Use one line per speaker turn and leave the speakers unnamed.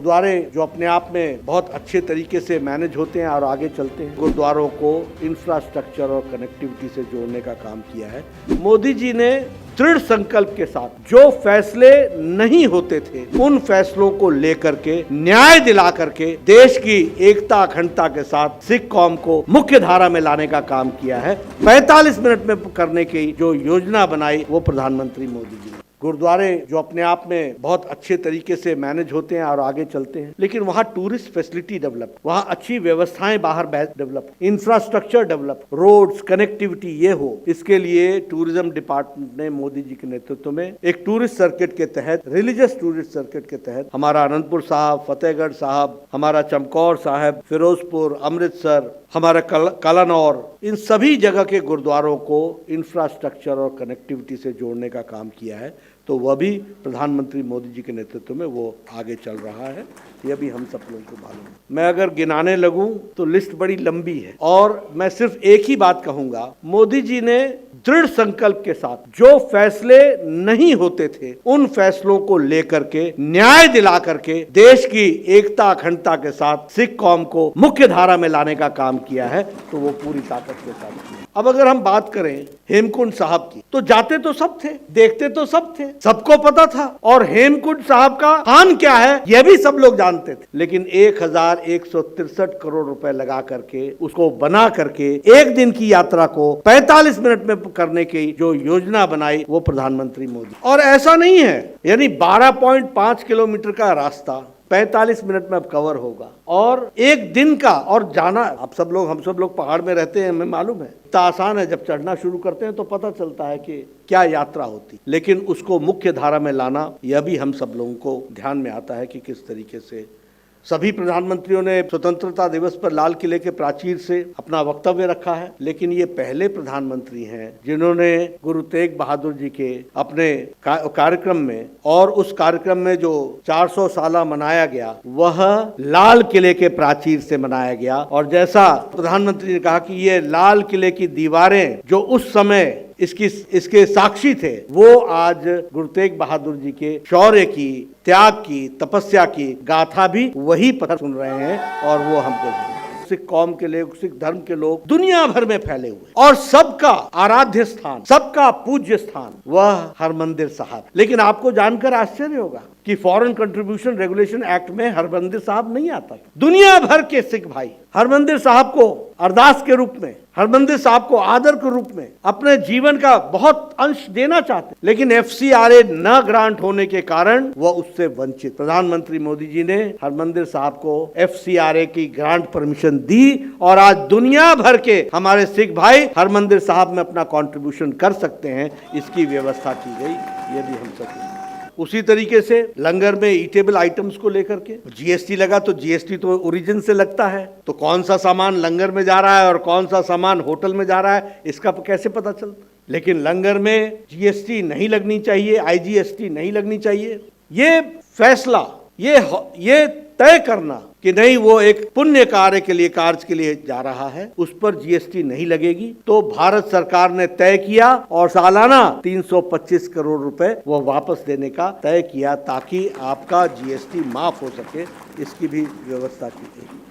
गुरुद्वारे जो अपने आप में बहुत अच्छे तरीके से मैनेज होते हैं और आगे चलते हैं, गुरुद्वारों को इंफ्रास्ट्रक्चर और कनेक्टिविटी से जोड़ने का काम किया है। मोदी जी ने दृढ़ संकल्प के साथ जो फैसले नहीं होते थे उन फैसलों को लेकर के न्याय दिला करके देश की एकता अखंडता के साथ सिख कौम को मुख्य धारा में लाने का काम किया है। 45 मिनट में करने की जो योजना बनाई वो प्रधानमंत्री मोदी जी ने। गुरुद्वारे जो अपने आप में बहुत अच्छे तरीके से मैनेज होते हैं और आगे चलते हैं, लेकिन वहाँ टूरिस्ट फैसिलिटी डेवलप, वहाँ अच्छी व्यवस्थाएं बाहर develop, infrastructure develop, roads, connectivity ये हो, इसके लिए टूरिज्म डिपार्टमेंट ने मोदी जी के नेतृत्व में एक टूरिस्ट सर्किट के तहत, रिलीजियस टूरिस्ट सर्किट के तहत हमारा अनंतपुर साहब, फतेहगढ़ साहब, हमारा चमकौर साहब, फिरोजपुर, अमृतसर, हमारा कलानौर, इन सभी जगह के गुरुद्वारों को इंफ्रास्ट्रक्चर और कनेक्टिविटी से जोड़ने का काम किया है। तो वह भी प्रधानमंत्री मोदी जी के नेतृत्व में वो आगे चल रहा है। यह भी हम सब लोगों को मालूम है। मैं अगर गिनाने लगूं तो लिस्ट बड़ी लंबी है और मैं सिर्फ एक ही बात कहूंगा, मोदी जी ने दृढ़ संकल्प के साथ जो फैसले नहीं होते थे उन फैसलों को लेकर के न्याय दिला करके देश की एकता अखंडता के साथ सिख कौम को मुख्य धारा में लाने का काम किया है। तो वो पूरी ताकत के साथ किया। अब अगर हम बात करें हेमकुंड साहब की, तो जाते तो सब थे, देखते तो सब थे, सबको पता था और हेमकुंड साहब का स्थान क्या है यह भी सब लोग जानते थे। लेकिन 1163 करोड़ रुपए लगा करके उसको बना करके एक दिन की यात्रा को 45 मिनट में करने की जो योजना बनाई वो प्रधानमंत्री मोदी। और ऐसा नहीं है, यानी 12.5 किलोमीटर का रास्ता 45 मिनट में अब कवर होगा और एक दिन का। और जाना, हम सब लोग पहाड़ में रहते हैं, हमें मालूम है इतना आसान है। जब चढ़ना शुरू करते हैं तो पता चलता है कि क्या यात्रा होती, लेकिन उसको मुख्य धारा में लाना यह भी हम सब लोगों को ध्यान में आता है कि किस तरीके से सभी प्रधानमंत्रियों ने स्वतंत्रता दिवस पर लाल किले के प्राचीर से अपना वक्तव्य रखा है, लेकिन ये पहले प्रधानमंत्री हैं जिन्होंने गुरु तेग बहादुर जी के अपने कार्यक्रम में, और उस कार्यक्रम में जो 400 साला मनाया गया वह लाल किले के प्राचीर से मनाया गया। और जैसा प्रधानमंत्री ने कहा कि ये लाल किले की दीवारें जो उस समय इसके साक्षी थे, वो आज गुरु तेग बहादुर जी के शौर्य की, त्याग की, तपस्या की गाथा भी वही पता सुन रहे हैं। और वो हमको सिख कौम के लोग, सिख धर्म के लोग दुनिया भर में फैले हुए और सबका आराध्य स्थान, सबका पूज्य स्थान वह हरमंदिर साहब। लेकिन आपको जानकर आश्चर्य होगा कि फॉरेन कंट्रीब्यूशन रेगुलेशन एक्ट में हरमंदिर साहब नहीं आता। दुनिया भर के सिख भाई हरमंदिर साहब को अरदास के रूप में, हरमंदिर साहब को आदर के रूप में अपने जीवन का बहुत अंश देना चाहते, लेकिन FCRA न ग्रांट होने के कारण वह उससे वंचित। प्रधानमंत्री मोदी जी ने हरमंदिर साहब को FCRA की ग्रांट परमिशन दी और आज दुनिया भर के हमारे सिख भाई हरमंदिर साहब में अपना कंट्रीब्यूशन कर सकते हैं, इसकी व्यवस्था की गई। ये भी हम सब उसी तरीके से लंगर में ईटेबल आइटम्स को लेकर के GST लगा, तो GST तो ओरिजिन से लगता है, तो कौन सा सामान लंगर में जा रहा है और कौन सा सामान होटल में जा रहा है इसका कैसे पता चलता। लेकिन लंगर में GST नहीं लगनी चाहिए, IGST नहीं लगनी चाहिए। ये फैसला, ये तय करना कि नहीं वो एक पुण्य कार्य के लिए जा रहा है, उस पर GST नहीं लगेगी, तो भारत सरकार ने तय किया और सालाना 325 करोड़ रुपए वो वापस देने का तय किया ताकि आपका GST माफ हो सके, इसकी भी व्यवस्था की गई।